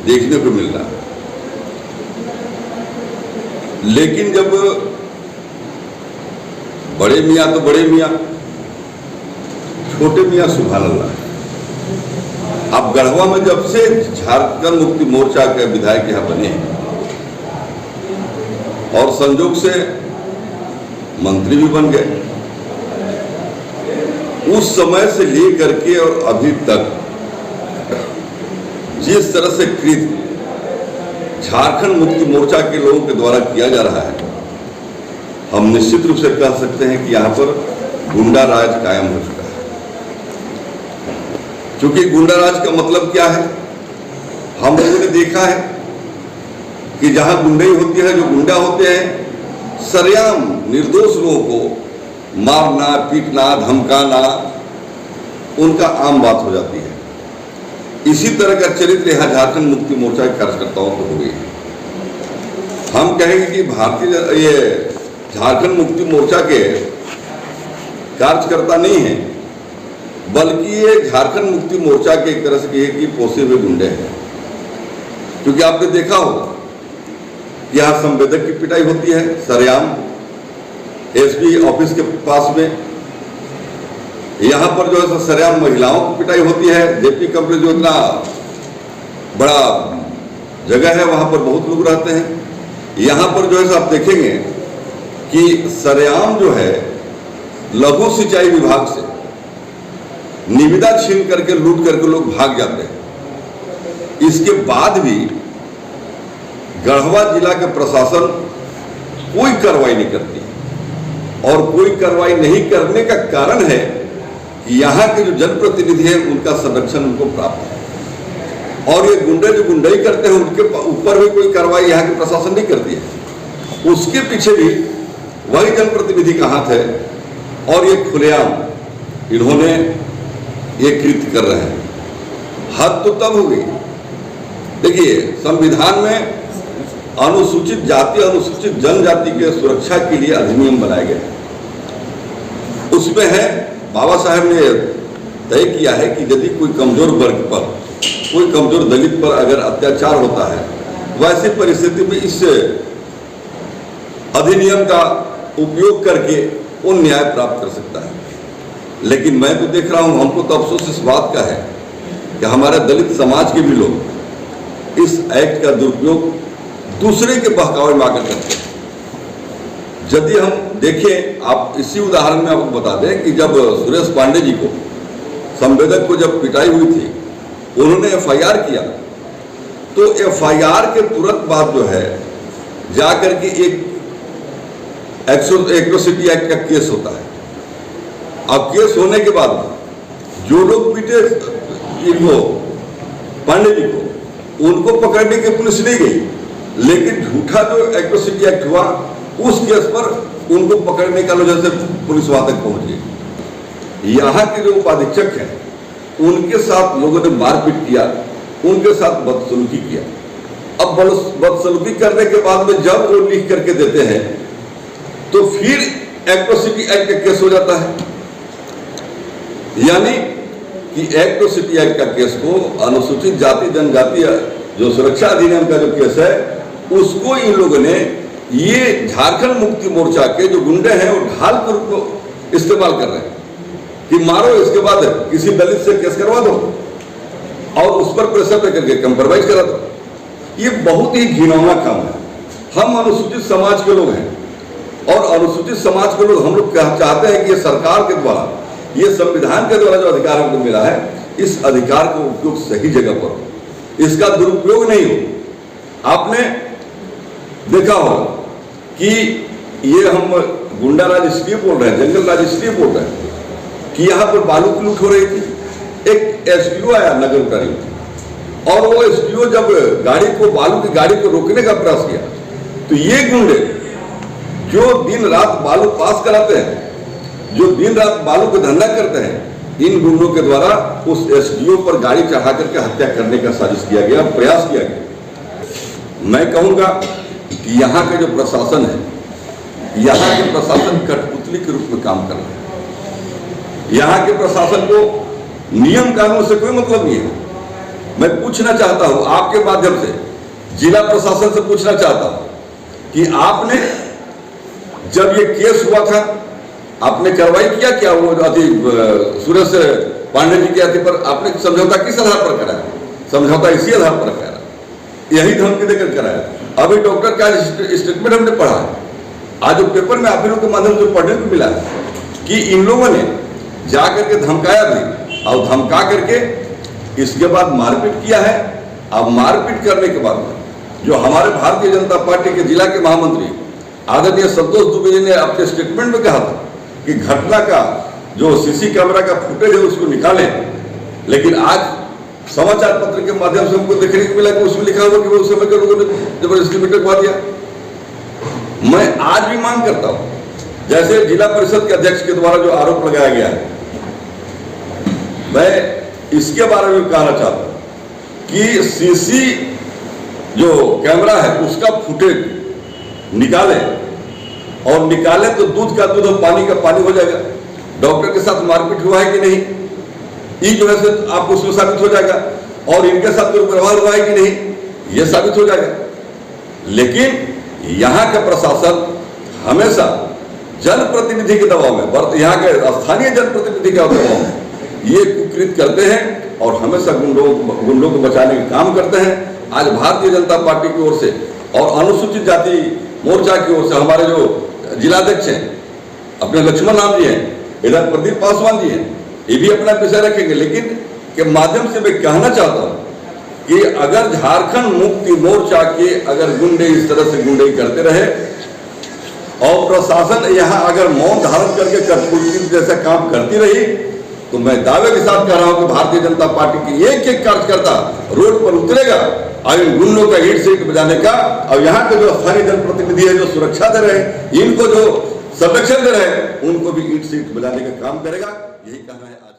देखने को मिल रहा है। लेकिन जब बड़े मियाँ तो बड़े मियाँ, छोटे मियाँ सुभान अल्लाह। अब गढ़वा में जब से झारखंड मुक्ति मोर्चा के विधायक यहाँ बने हैं और संजोग से मंत्री भी बन गए, उस समय से लेकर के और अभी तक जिस तरह से कृत झारखंड मुक्ति मोर्चा के लोगों के द्वारा किया जा रहा है, हम निश्चित रूप से कह सकते हैं कि यहाँ पर गुंडा राज कायम हो चुका है। क्योंकि गुंडा राज का मतलब क्या है, हम लोगों ने देखा है कि जहां गुंडई होती है, जो गुंडा होते हैं, सरेआम निर्दोष लोगों को मारना, पीटना, धमकाना उनका आम बात हो जाती है। इसी तरह का चरित्र यहाँ झारखंड मुक्ति मोर्चा के कार्यकर्ताओं को हो गई है। हम कहेंगे कि ये झारखंड मुक्ति मोर्चा के कार्यकर्ता नहीं है, बल्कि ये झारखंड मुक्ति मोर्चा के एक तरह से कहिए कि पोसे हुए गुंडे हैं। क्योंकि आपने देखा होगा कि यहाँ संवेदक की पिटाई होती है सरेआम एसपी ऑफिस के पास में, यहाँ पर जो है सरेआम महिलाओं की पिटाई होती है। जेपी कंपनी जो इतना बड़ा जगह है, वहाँ पर बहुत लोग रहते हैं। यहाँ पर जो है आप देखेंगे कि सरेआम जो है लघु सिंचाई विभाग से निविदा छीन करके लूट करके लोग भाग जाते हैं। इसके बाद भी गढ़वा जिला के प्रशासन कोई कार्रवाई नहीं करती, और कोई कार्रवाई नहीं करने का कारण है कि यहाँ के जो जनप्रतिनिधि हैं उनका संरक्षण उनको प्राप्त है, और ये गुंडे जो गुंडाई करते हैं उनके ऊपर भी कोई कार्रवाई यहाँ के प्रशासन नहीं करती है। उसके पीछे भी वही जनप्रतिनिधि का हाथ है, और ये खुलेआम इन्होंने ये कृत्य कर रहे हैं। हद तो तब हो गई। देखिए, संविधान में अनुसूचित जाति अनुसूचित जनजाति के सुरक्षा के लिए अधिनियम बनाए गए। उसमें है, बाबा साहब ने तय किया है कि यदि कोई कमजोर वर्ग पर, कोई कमजोर दलित पर अगर अत्याचार होता है, वैसी परिस्थिति में इस अधिनियम का उपयोग करके वो न्याय प्राप्त कर सकता है। लेकिन मैं तो देख रहा हूं, हमको तो अफसोस इस बात का है कि हमारे दलित समाज के भी लोग इस एक्ट का दुरुपयोग दूसरे के बहकावे में आकर करते हैं। यदि हम देखें, आप इसी उदाहरण में आपको बता दें कि जब सुरेश पांडे जी को, संवेदक को जब पिटाई हुई थी, उन्होंने एफआईआर किया, तो एफआईआर के तुरंत बाद जो है जाकर के एक एट्रोसिटी एक्ट का केस होता है। अब केस होने के बाद जो लोग पीटे इनको पांडे जी को, उनको पकड़ने के पुलिस नहीं गई, लेकिन झूठा जो एट्रोसिटी एक्ट हुआ उस केस पर उनको पकड़ने का वजह से पुलिस वहां तक पहुंच गई। यहाँ के जो उपाधीक्षक हैं उनके साथ लोगों ने मारपीट किया, उनके साथ बदसलूकी किया। अब बदसलूकी करने के बाद में जब वो लिख करके देते हैं तो फिर एट्रोसिटी एक्ट का केस हो जाता है। यानी कि एट्रोसिटी एक्ट का केस को अनुसूचित जाति जनजाति जो सुरक्षा अधिनियम का जो केस है उसको इन लोगों ने, ये झारखंड मुक्ति मोर्चा के जो गुंडे हैं वो ढाल के रूप में इस्तेमाल कर रहे हैं कि मारो, इसके बाद किसी दलित से केस करवा दो और उस पर प्रेशर पे करके कंप्रोमाइज करा दो। ये बहुत ही घिनौना काम है। हम अनुसूचित समाज के लोग हैं, और अनुसूचित समाज के लोग हम लोग चाहते हैं कि ये सरकार के द्वारा, ये संविधान के द्वारा जो अधिकार हमको मिला है, इस अधिकार का उपयोग सही जगह पर हो, इसका दुरुपयोग नहीं हो। आपने देखा होगा कि ये हम गुंडा राज इसलिए बोल रहे हैं, जंगल राज इसलिए बोल रहे हैं कि यहाँ पर बालू की लूट हो रही थी। एक एसडीओ आया नगर उतारी, और वो एसडीओ जब गाड़ी को, बालू की गाड़ी को रोकने का प्रयास किया, तो ये गुंडे जो दिन रात बालू पास कराते हैं, जो दिन रात बालू का धंधा करते हैं, इन गुंडों के द्वारा उस एसडीओ पर गाड़ी चढ़ा करके हत्या करने का साजिश किया गया, प्रयास किया गया। मैं कहूंगा कि यहाँ का जो प्रशासन है, यहाँ के प्रशासन कठपुतली के रूप में काम कर रहे हैं। यहाँ के प्रशासन को नियम कानून से कोई मतलब नहीं है। मैं पूछना चाहता हूं आपके माध्यम से, जिला प्रशासन से पूछना चाहता हूं कि आपने जब ये केस हुआ था आपने कार्रवाई किया क्या? वो सुरेश पांडे जी के अति पर आपने समझौता किस आधार पर कराया? समझौता इसी आधार पर कराया, यही धमकी देकर कराया। अभी डॉक्टर का स्टेटमेंट हमने पढ़ा है, आज पेपर में आप लोगों के माध्यम से पढ़ने को मिला है कि इन लोगों ने जाकर के धमकाया भी और धमका करके इसके बाद मारपीट किया है। अब मारपीट करने के बाद जो हमारे भारतीय जनता पार्टी के जिला के महामंत्री आदरणीय संतोष दुबे जी ने अपने स्टेटमेंट में कहा था कि घटना का जो सीसी कैमरा का फुटेज है उसको निकालें, लेकिन आज समाचार पत्र के माध्यम से हमको देखने को मिला कि उसमें लिखा हुआ कि वो उस समय के लोगों ने जबरदस्ती मीटिंग करवा दिया। मैं आज भी मांग करता हूं, जैसे जिला परिषद के अध्यक्ष के द्वारा जो आरोप लगाया गया है, मैं इसके बारे में कहना चाहता हूं कि सीसी जो कैमरा है उसका फुटेज निकाले, और निकाले तो दूध का दूध और पानी का पानी हो जाएगा। डॉक्टर के साथ मारपीट हुआ है कि नहीं, ये जो है आपको उसमें साबित हो जाएगा, और इनके साथ दुर्व्यवहार हुआ है कि नहीं, ये साबित हो जाएगा। लेकिन यहाँ का प्रशासन हमेशा जनप्रतिनिधि के दबाव में, यहाँ के स्थानीय जनप्रतिनिधि के दबाव में ये कुकृत करते हैं और हमेशा गुंडों को बचाने का काम करते हैं। आज भारतीय जनता पार्टी की ओर से और अनुसूचित जाति मोर्चा की ओर से हमारे जो जिलाध्यक्ष हैं अपने लक्ष्मण राम जी हैं, इधर प्रदीप पासवान जी हैं, ये भी अपना विषय रखेंगे। लेकिन के माध्यम से मैं कहना चाहता हूं कि अगर झारखंड मुक्ति मोर्चा के अगर गुंडे इस तरह से गुंडे करते रहे और प्रशासन यहाँ अगर मौन धारण करके कठपुतली जैसा काम करती रही, तो मैं दावे के साथ कह रहा हूं कि भारतीय जनता पार्टी की एक एक कार्यकर्ता रोड पर उतरेगा और इन गुंडों का ईंट सीट बजाने का, और यहाँ के जो स्थानीय जनप्रतिनिधि है जो सुरक्षा दे रहे हैं, इनको जो संरक्षण दे रहे हैं, उनको भी ईंट सीट बजाने का काम करेगा। यही कहना है आज।